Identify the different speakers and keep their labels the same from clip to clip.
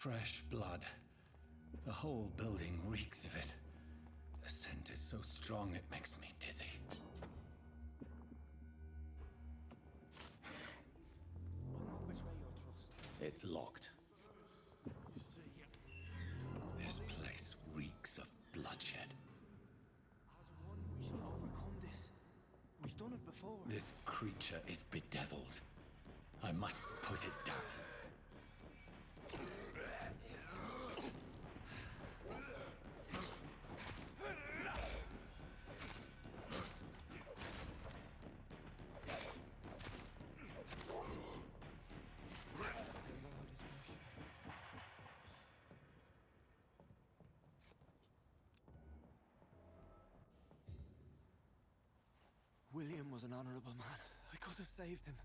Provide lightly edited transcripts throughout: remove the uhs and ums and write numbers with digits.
Speaker 1: Fresh blood. The whole building reeks of it. The scent is so strong it makes me dizzy.
Speaker 2: I'll not betray your trust.
Speaker 1: It's locked. This place reeks of bloodshed.
Speaker 2: As one, we shall overcome this. We've done it before.
Speaker 1: This creature is bedeviled. I must put it down.
Speaker 2: William was an honorable man. I could have saved him.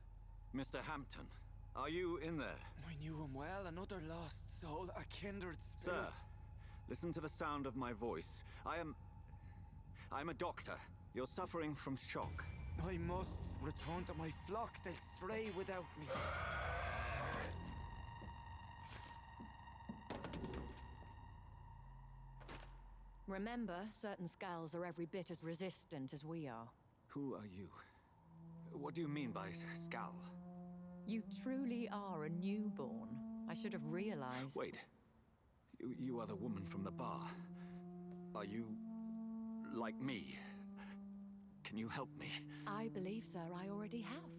Speaker 3: Mr. Hampton, are you in there?
Speaker 2: I knew him well, another lost soul, a kindred spirit.
Speaker 3: Sir, listen to the sound of my voice. I'm a doctor. You're suffering from shock.
Speaker 2: I must return to my flock. They'll stray without me.
Speaker 4: Remember, certain skulls are every bit as resistant as we are.
Speaker 3: Who are you? What do you mean by Skal?
Speaker 4: You truly are a newborn. I should have realized.
Speaker 3: Wait. You are the woman from the bar. Are you... like me? Can you help me?
Speaker 4: I believe, sir, I already have.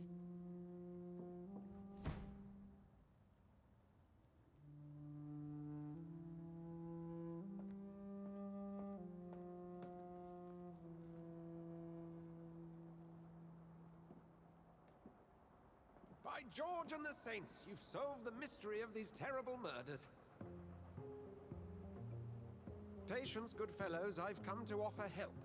Speaker 5: By George and the Saints, you've solved the mystery of these terrible murders. Patience, good fellows, I've come to offer help.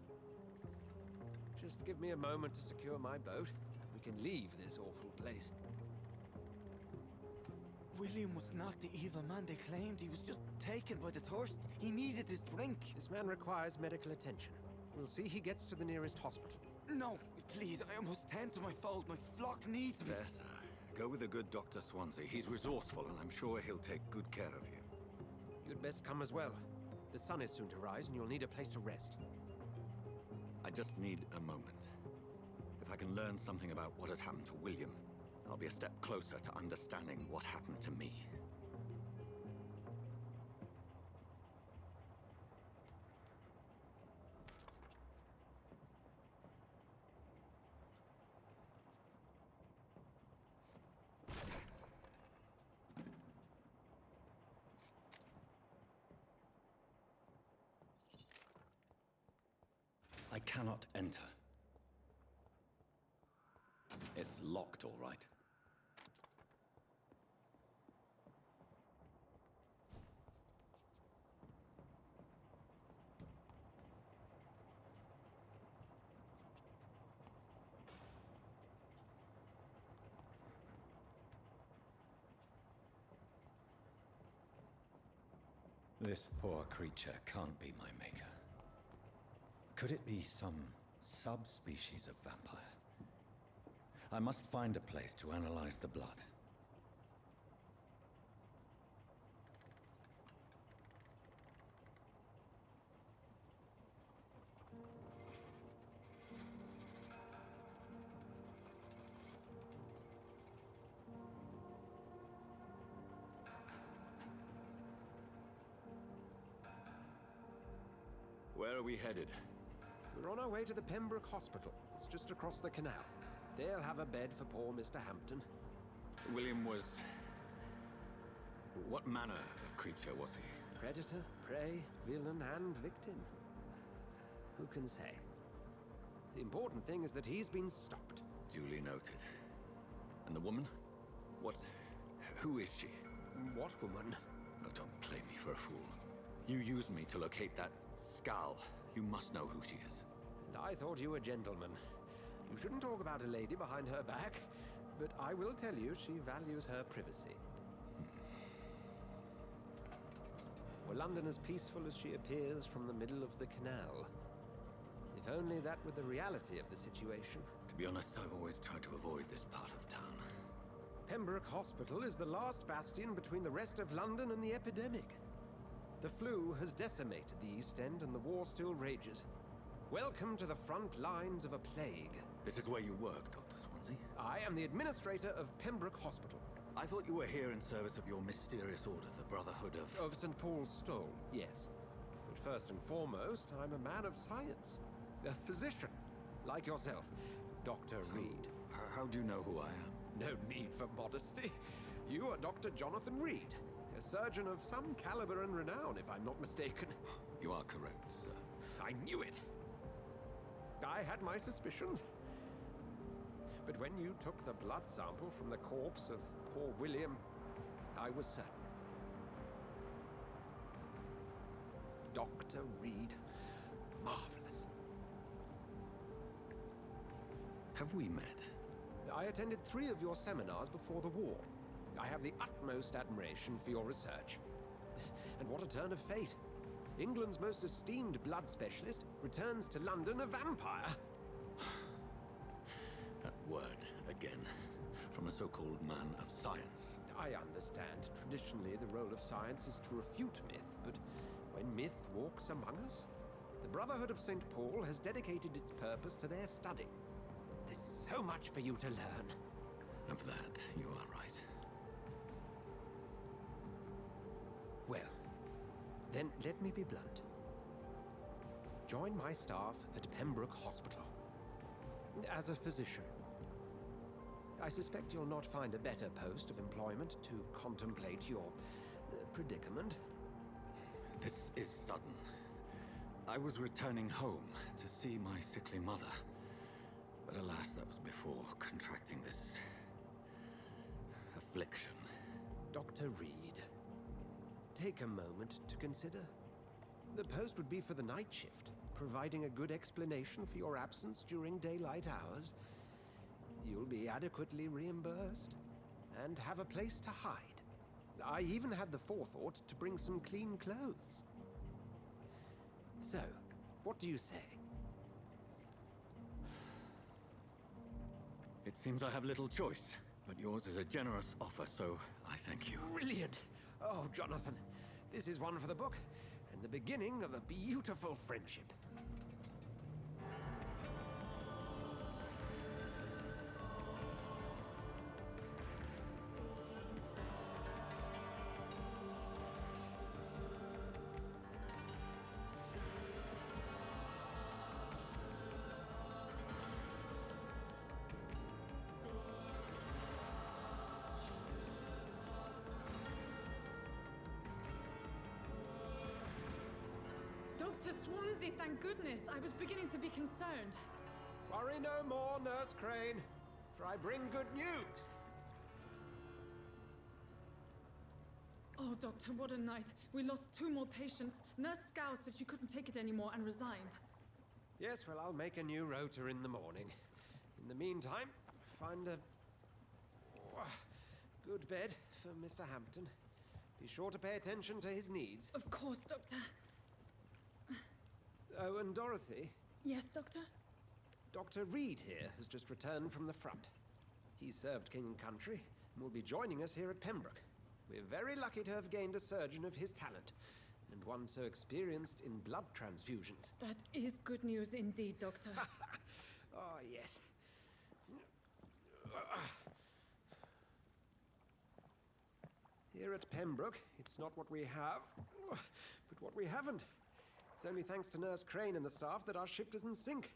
Speaker 5: Just give me a moment to secure my boat. We can leave this awful place.
Speaker 2: William was not the evil man they claimed. He was just taken by the thirst. He needed his drink.
Speaker 5: This man requires medical attention. We'll see he gets to the nearest hospital.
Speaker 2: No, please, I must tend to my fold. My flock needs me.
Speaker 3: There, sir. Go with the good Dr. Swansea. He's resourceful, and I'm sure he'll take good care of you.
Speaker 5: You'd best come as well. The sun is soon to rise, and you'll need a place to rest.
Speaker 3: I just need a moment. If I can learn something about what has happened to William, I'll be a step closer to understanding what happened to me.
Speaker 1: I cannot enter. It's locked, all right. This poor creature can't be my maker. Could it be some subspecies of vampire? I must find a place to analyze the blood.
Speaker 3: Where are we headed?
Speaker 5: We're on our way to the Pembroke Hospital. It's just across the canal. They'll have a bed for poor Mr. Hampton.
Speaker 3: William was... what manner of creature was he?
Speaker 5: Predator, prey, villain, and victim. Who can say? The important thing is that he's been stopped.
Speaker 3: Duly noted. And the woman? What... who is she?
Speaker 5: What woman?
Speaker 3: Oh, don't play me for a fool. You used me to locate that Skal. You must know who she is.
Speaker 5: And I thought you a gentleman. You shouldn't talk about a lady behind her back, but I will tell you she values her privacy. Were London as peaceful as she appears from the middle of the canal? If only that were the reality of the situation.
Speaker 3: To be honest, I've always tried to avoid this part of town.
Speaker 5: Pembroke Hospital is the last bastion between the rest of London and the epidemic. The flu has decimated the East End and the war still rages. Welcome to the front lines of a plague.
Speaker 3: This is where you work, Dr. Swansea?
Speaker 5: I am the administrator of Pembroke Hospital.
Speaker 3: I thought you were here in service of your mysterious order, the Brotherhood of...
Speaker 5: Of St. Paul's Stole, yes. But first and foremost, I'm a man of science. A physician, like yourself, Dr. Reed.
Speaker 3: How do you know who I am?
Speaker 5: No need for modesty. You are Dr. Jonathan Reed, a surgeon of some caliber and renown, if I'm not mistaken.
Speaker 3: You are correct, sir.
Speaker 5: I knew it. I had my suspicions. But when you took the blood sample from the corpse of poor William, I was certain. Dr. Reed. Marvelous.
Speaker 3: Have we met?
Speaker 5: I attended 3 of your seminars before the war. I have the utmost admiration for your research. And what a turn of fate. England's most esteemed blood specialist returns to London a vampire.
Speaker 3: That word, again. From a so-called man of science.
Speaker 5: I understand. Traditionally, the role of science is to refute myth, but when myth walks among us, the Brotherhood of St. Paul has dedicated its purpose to their study. There's so much for you to learn.
Speaker 3: Of that, you are right.
Speaker 5: Well, then let me be blunt. Join my staff at Pembroke Hospital. As a physician. I suspect you'll not find a better post of employment to contemplate your predicament.
Speaker 3: This is sudden. I was returning home to see my sickly mother. But alas, that was before contracting this... affliction.
Speaker 5: Dr. Reed, take a moment to consider. The post would be for the night shift, providing a good explanation for your absence during daylight hours. You'll be adequately reimbursed, and have a place to hide. I even had the forethought to bring some clean clothes. So, what do you say?
Speaker 3: It seems I have little choice, but yours is a generous offer, so I thank you.
Speaker 5: Brilliant! Oh, Jonathan, this is one for the book, and the beginning of a beautiful friendship.
Speaker 6: Dr. Swansea, thank goodness. I was beginning to be concerned.
Speaker 5: Worry no more, Nurse Crane, for I bring good news.
Speaker 6: Oh, Doctor, what a night. We lost 2 more patients. Nurse Scow said she couldn't take it anymore and resigned.
Speaker 5: Yes, well, I'll make a new rota in the morning. In the meantime, find a good bed for Mr. Hampton. Be sure to pay attention to his needs.
Speaker 6: Of course, Doctor.
Speaker 5: Oh, and Dorothy,
Speaker 6: Yes, Doctor?
Speaker 5: Dr. Reed here has just returned from the front. He served King and Country and will be joining us here at Pembroke. We're very lucky to have gained a surgeon of his talent, and one so experienced in blood transfusions.
Speaker 6: That is good news indeed, Doctor.
Speaker 5: Oh, yes. Here at Pembroke, it's not what we have, but what we haven't. It's only thanks to Nurse Crane and the staff that our ship doesn't sink.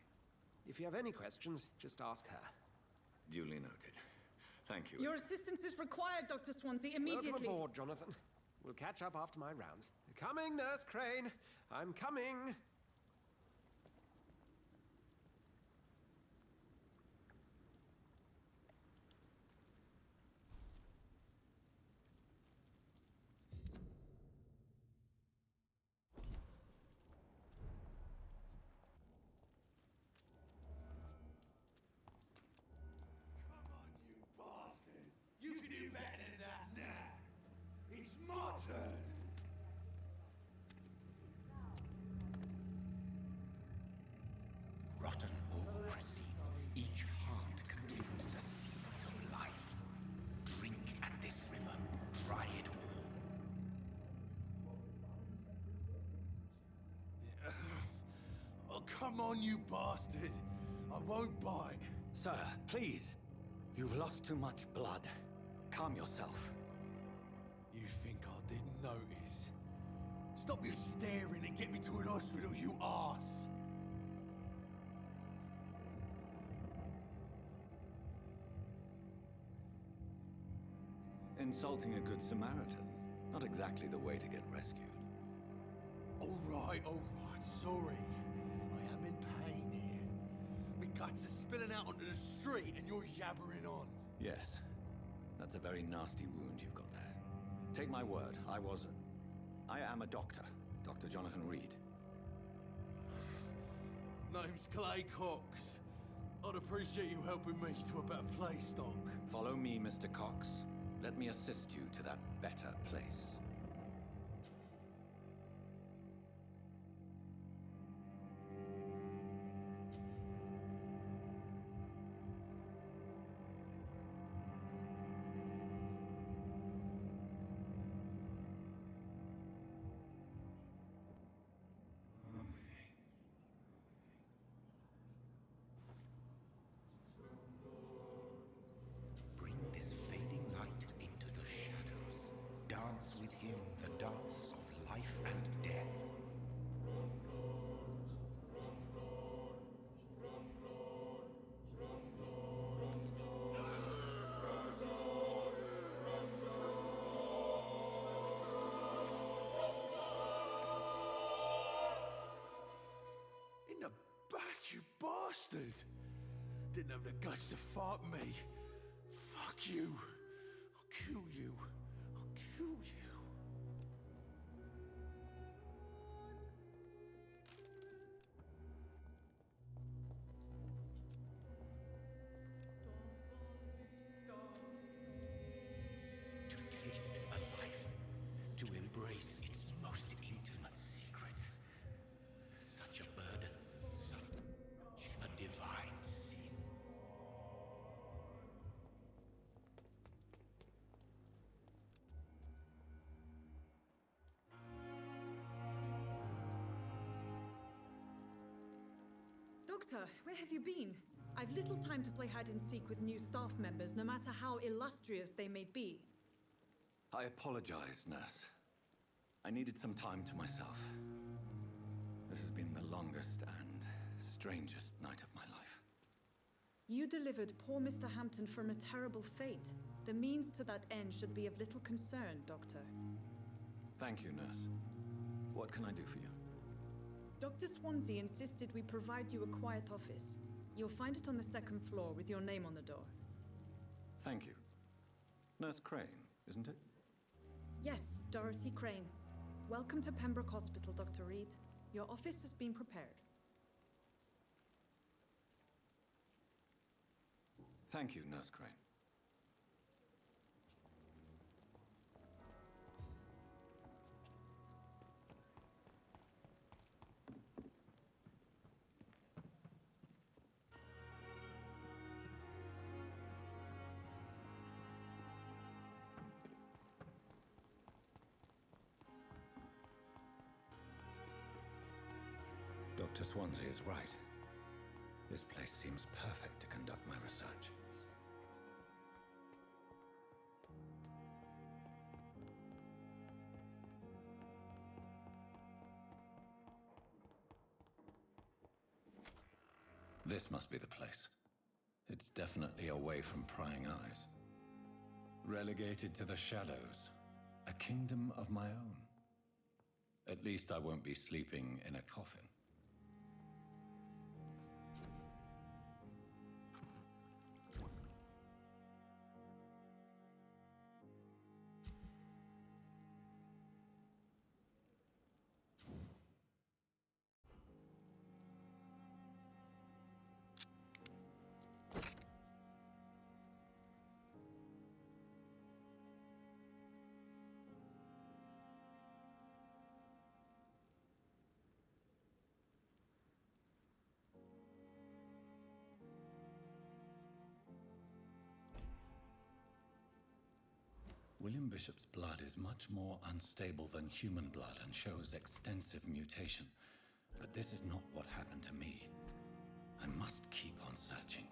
Speaker 5: If you have any questions, just ask her.
Speaker 3: Duly noted. Thank you.
Speaker 6: Your assistance is required, Dr. Swansea, immediately.
Speaker 5: Welcome aboard, Jonathan. We'll catch up after my rounds. Coming, Nurse Crane. I'm coming.
Speaker 1: Rotten or pristine, each heart contains the seeds of life. Dream
Speaker 7: Come on, you bastard! I won't bite.
Speaker 3: Sir, please. You've lost too much blood. Calm yourself.
Speaker 7: You think I didn't notice? Stop your staring and get me to an hospital, you arse!
Speaker 3: Insulting a good Samaritan. Not exactly the way to get rescued.
Speaker 7: All right, sorry. I am in pain here. My guts are spilling out onto the street and you're yabbering on.
Speaker 3: Yes. That's a very nasty wound you've got there. Take my word, I am a doctor. Dr. Jonathan Reed.
Speaker 7: Name's Clay Cox. I'd appreciate you helping me to a better place, Doc.
Speaker 3: Follow me, Mr. Cox. Let me assist you to that better place.
Speaker 8: Bring this fading light into the shadows. Dance with him the dance of life and death.
Speaker 7: In the back, you bastard! Didn't have the guts to fight me. Fuck you. I'll kill you. I'll kill you.
Speaker 8: To taste a life, to embrace its most intimate secrets. Such a burden, such a divine sin.
Speaker 6: Doctor, where have you been? I've little time to play hide and seek with new staff members, no matter how illustrious they may be.
Speaker 3: I apologize, nurse. I needed some time to myself. This has been the longest and strangest night of my life.
Speaker 6: You delivered poor Mr. Hampton from a terrible fate. The means to that end should be of little concern, Doctor.
Speaker 3: Thank you, nurse. What can I do for you?
Speaker 6: Dr. Swansea insisted we provide you a quiet office. You'll find it on the second floor with your name on the door.
Speaker 3: Thank you. Nurse Crane, isn't it?
Speaker 6: Yes, Dorothy Crane. Welcome to Pembroke Hospital, Dr. Reed. Your office has been prepared.
Speaker 3: Thank you, Nurse Crane.
Speaker 1: Dr. Swansea is right. This place seems perfect to conduct my research. This must be the place. It's definitely away from prying eyes. Relegated to the shadows. A kingdom of my own. At least I won't be sleeping in a coffin. William Bishop's blood is much more unstable than human blood and shows extensive mutation. But this is not what happened to me. I must keep on searching.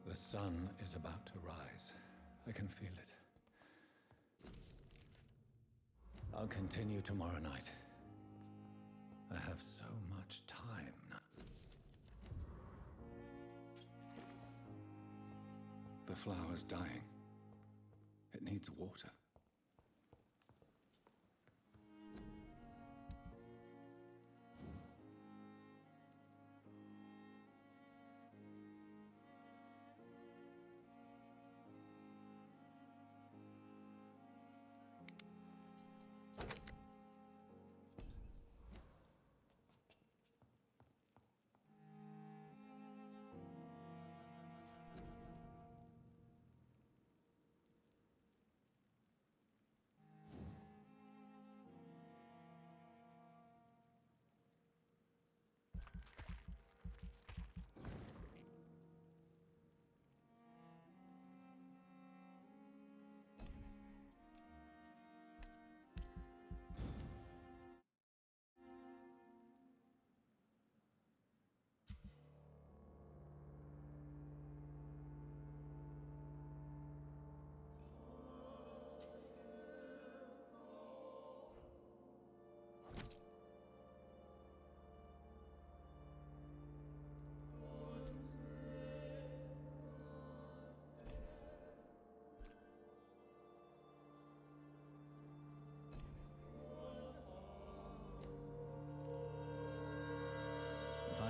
Speaker 1: The sun is about to rise. I can feel it. I'll continue tomorrow night. I have so much time now. The flower's dying. It needs water.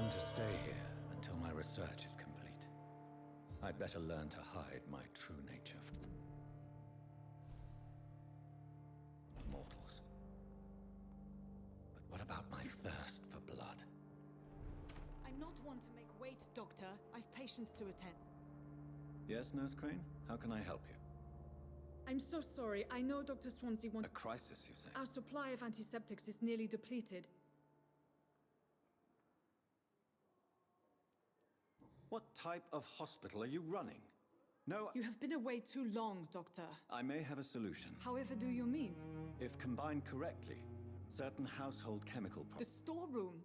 Speaker 1: I'm to stay here until my research is complete. I'd better learn to hide my true nature from mortals. But what about my thirst for blood?
Speaker 6: I'm not one to make wait, Doctor. I've patients to attend.
Speaker 1: Yes, Nurse Crane? How can I help you?
Speaker 6: I'm so sorry. I know Dr. Swansea wants...
Speaker 1: A crisis, you say?
Speaker 6: Our supply of antiseptics is nearly depleted.
Speaker 1: What type of hospital are you running? No,
Speaker 6: You have been away too long, Doctor.
Speaker 1: I may have a solution.
Speaker 6: However do you mean?
Speaker 1: If combined correctly, certain household chemical
Speaker 6: The storeroom?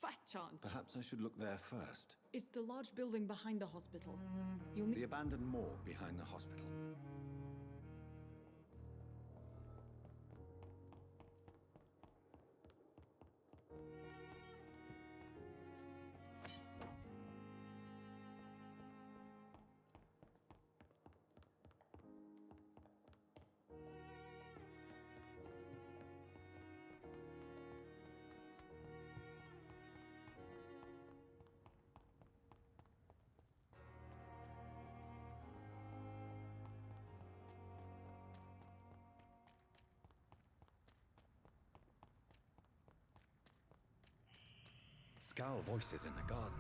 Speaker 6: Fat chance.
Speaker 1: Perhaps I should look there first.
Speaker 6: It's the large building behind the hospital. You'll
Speaker 1: The
Speaker 6: need...
Speaker 1: abandoned morgue behind the hospital. Scowl voices in the garden.